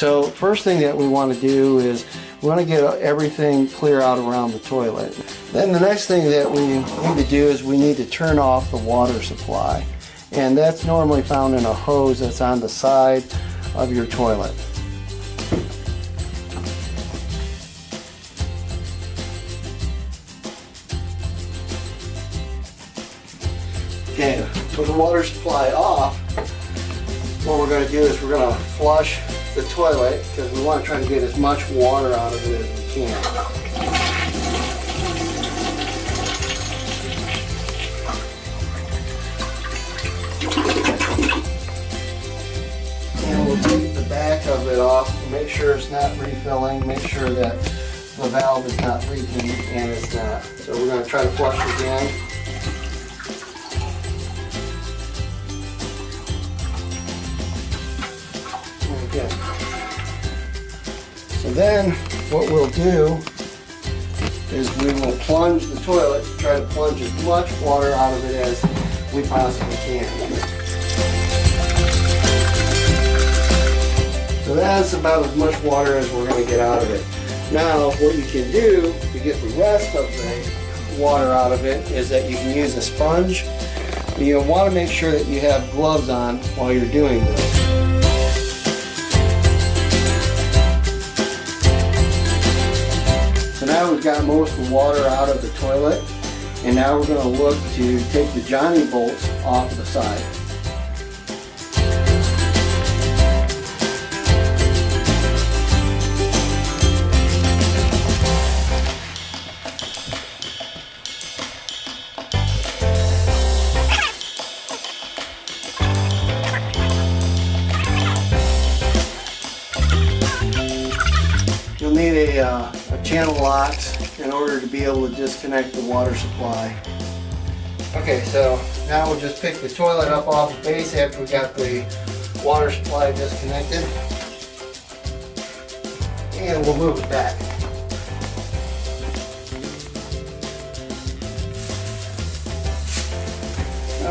So first thing that we want to do is we want to get everything clear out around the toilet. Then the next thing that we need to do is we need to turn off the water supply. And that's normally found in a hose that's on the side of your toilet. Okay, with the water supply off, what we're going to do is we're going to flush the toilet because we want to try to get as much water out of it as we can. And we'll take the back of it off to make sure it's not refilling, make sure that the valve is not leaking, and it's not. So we're going to try to flush again. Okay. So then what we'll do is we will plunge the toilet, try to plunge as much water out of it as we possibly can. So that's about as much water as we're going to get out of it. Now what you can do to get the rest of the water out of it is that you can use a sponge. You want to make sure that you have gloves on while you're doing this. So now we've got most of the water out of the toilet, and now we're going to look to take the Johnny bolts off the side. You'll need a channel locks in order to be able to disconnect the water supply. Okay, so now we'll just pick the toilet up off the base after we got the water supply disconnected, and we'll move it back.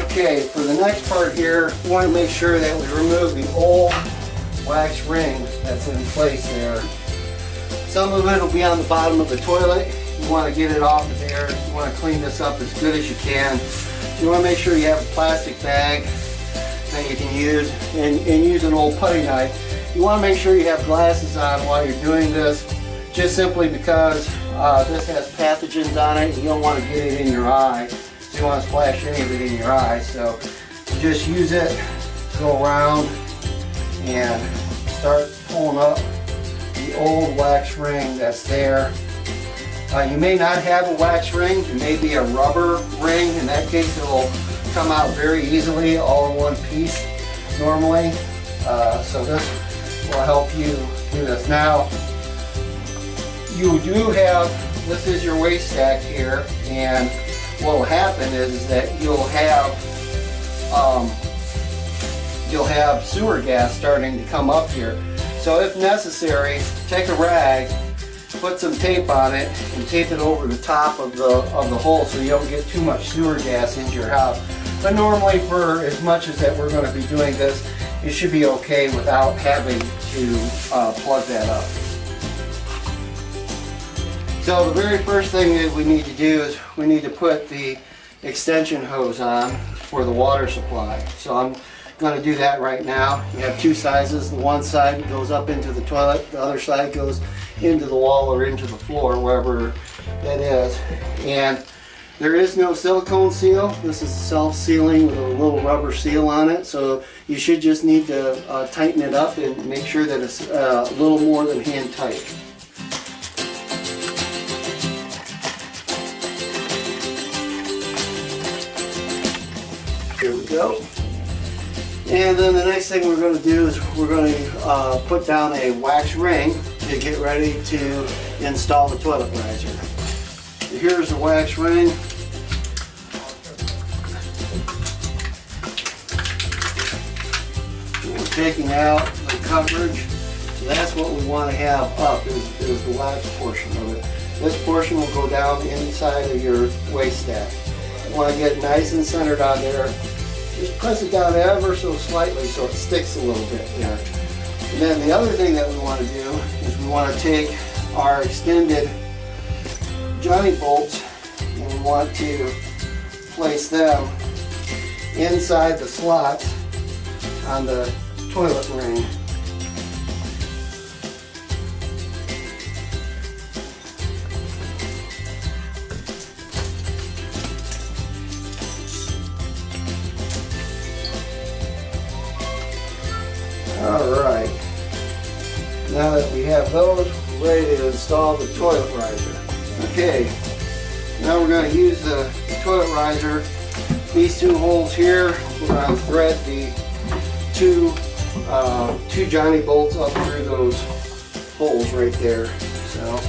Okay, for the next part here, we want to make sure that we remove the old wax ring that's in place there. Some of it will be on the bottom of the toilet. You want to get it off of there. You want to clean this up as good as you can. You want to make sure you have a plastic bag that you can use and use an old putty knife. You want to make sure you have glasses on while you're doing this, just simply because this has pathogens on it and you don't want to get it in your eye. You don't want to splash any of it in your eye. So you just use it, go around and start pulling up the old wax ring that's there. You may not have a wax ring, it may be a rubber ring. In that case it will come out very easily, all in one piece normally. So this will help you do this. Now you do have, this is your waste stack here, and what will happen is that you'll have sewer gas starting to come up here. So if necessary, take a rag, put some tape on it, and tape it over the top of the hole so you don't get too much sewer gas into your house. But normally for as much as that we're going to be doing this, you should be okay without having to plug that up. So the very first thing that we need to do is we need to put the extension hose on for the water supply. So I'm going to do that right now. You have two sizes. The one side goes up into the toilet, the other side goes into the wall or into the floor, wherever that is. And there is no silicone seal. This is self-sealing with a little rubber seal on it. So you should just need to tighten it up and make sure that it's a little more than hand tight. Here we go. And then the next thing we're going to do is we're going to put down a wax ring to get ready to install the toilet riser. So here's the wax ring. We're taking out the coverage. So that's what we want to have up is the wax portion of it. This portion will go down inside of your waste stack. You want to get it nice and centered on there. Just press it down ever so slightly so it sticks a little bit there. And then the other thing that we want to do is we want to take our extended Johnny bolts and we want to place them inside the slots on the toilet ring. Alright, now that we have those, we're ready to install the toilet riser. Okay, now we're going to use the toilet riser. These two holes here, we're going to thread the two Johnny bolts up through those holes right there. So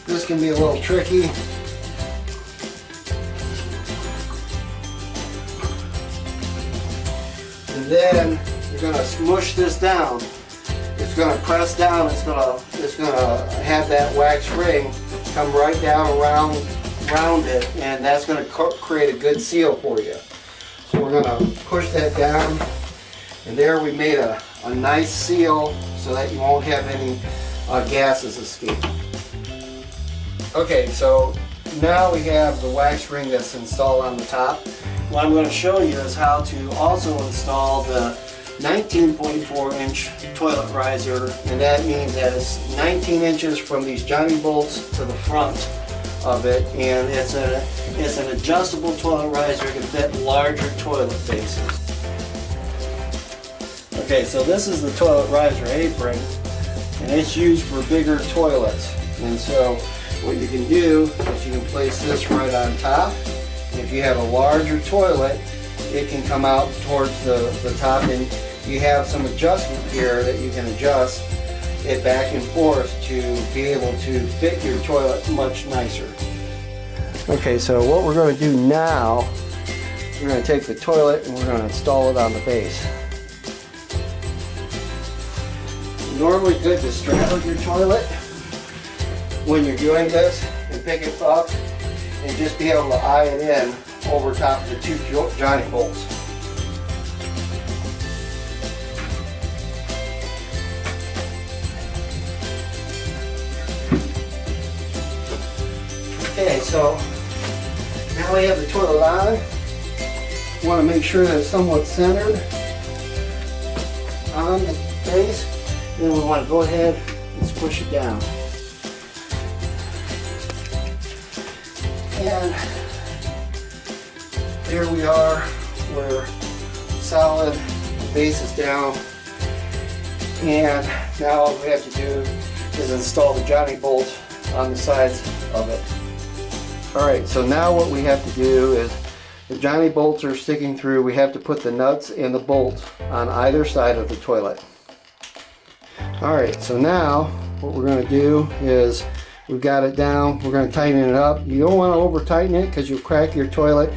this can be a little tricky. And then you're going to smush this down. It's going to press down. It's going to have that wax ring come right down around it, and that's going to create a good seal for you. So we're going to push that down, and there we made a nice seal so that you won't have any gases escape. Okay, so now we have the wax ring that's installed on the top. What I'm going to show you is how to also install the 19.4 inch toilet riser, and that means that it's 19 inches from these Johnny bolts to the front of it, and it's an adjustable toilet riser to fit larger toilet faces. Okay, so this is the toilet riser apron, and it's used for bigger toilets. And so what you can do is you can place this right on top. If you have a larger toilet, it can come out towards the top, and you have some adjustment here that you can adjust it back and forth to be able to fit your toilet much nicer. Okay, so what we're going to do now, we're going to take the toilet and we're going to install it on the base. Normally good to straddle your toilet when you're doing this and pick it up and just be able to eye it in over top of the two Johnny bolts. Okay, so now we have the toilet on. We want to make sure that it's somewhat centered on the base. Then we want to go ahead and push it down. And there we are. We're solid. The base is down. And now all we have to do is install the Johnny bolt on the sides of it. Alright, so now what we have to do is the Johnny bolts are sticking through. We have to put the nuts and the bolts on either side of the toilet. Alright, so now what we're going to do is we've got it down. We're going to tighten it up. You don't want to over tighten it because you'll crack your toilet.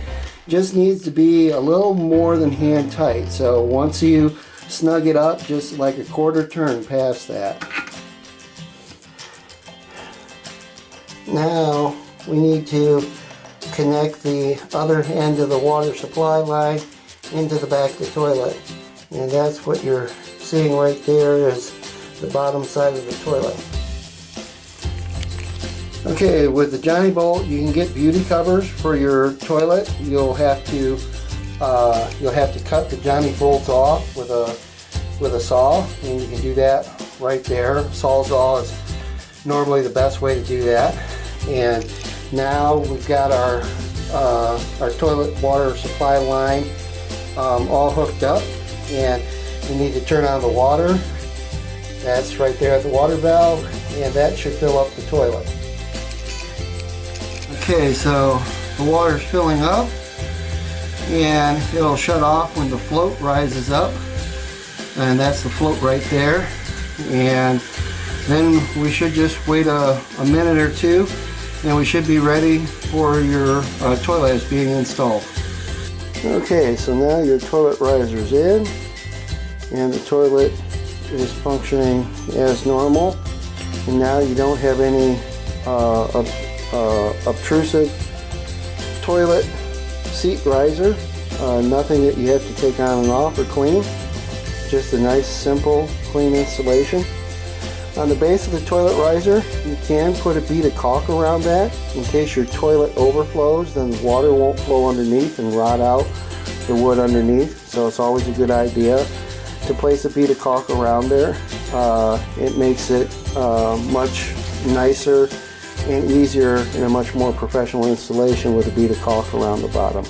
Just needs to be a little more than hand tight. So once you snug it up, just like a quarter turn past that. Now we need to connect the other end of the water supply line into the back of the toilet. And that's what you're seeing right there is the bottom side of the toilet. Okay, with the Johnny bolt you can get beauty covers for your toilet. You'll have to cut the Johnny bolts off with a saw, and you can do that right there. Sawzall is normally the best way to do that. And now we've got our toilet water supply line all hooked up, and we need to turn on the water. That's right there at the water valve, and that should fill up the toilet. Okay, so the water's filling up, and it'll shut off when the float rises up, and that's the float right there. And then we should just wait a minute or two, and we should be ready for your toilet is being installed. Okay, so now your toilet riser's in, and the toilet is functioning as normal, and now you don't have any obtrusive toilet seat riser, nothing that you have to take on and off or clean. Just a nice, simple, clean installation. On the base of the toilet riser, you can put a bead of caulk around that in case your toilet overflows, then the water won't flow underneath and rot out the wood underneath. So it's always a good idea to place a bead of caulk around there. It makes it much nicer and easier and a much more professional installation with a bead of caulk around the bottom.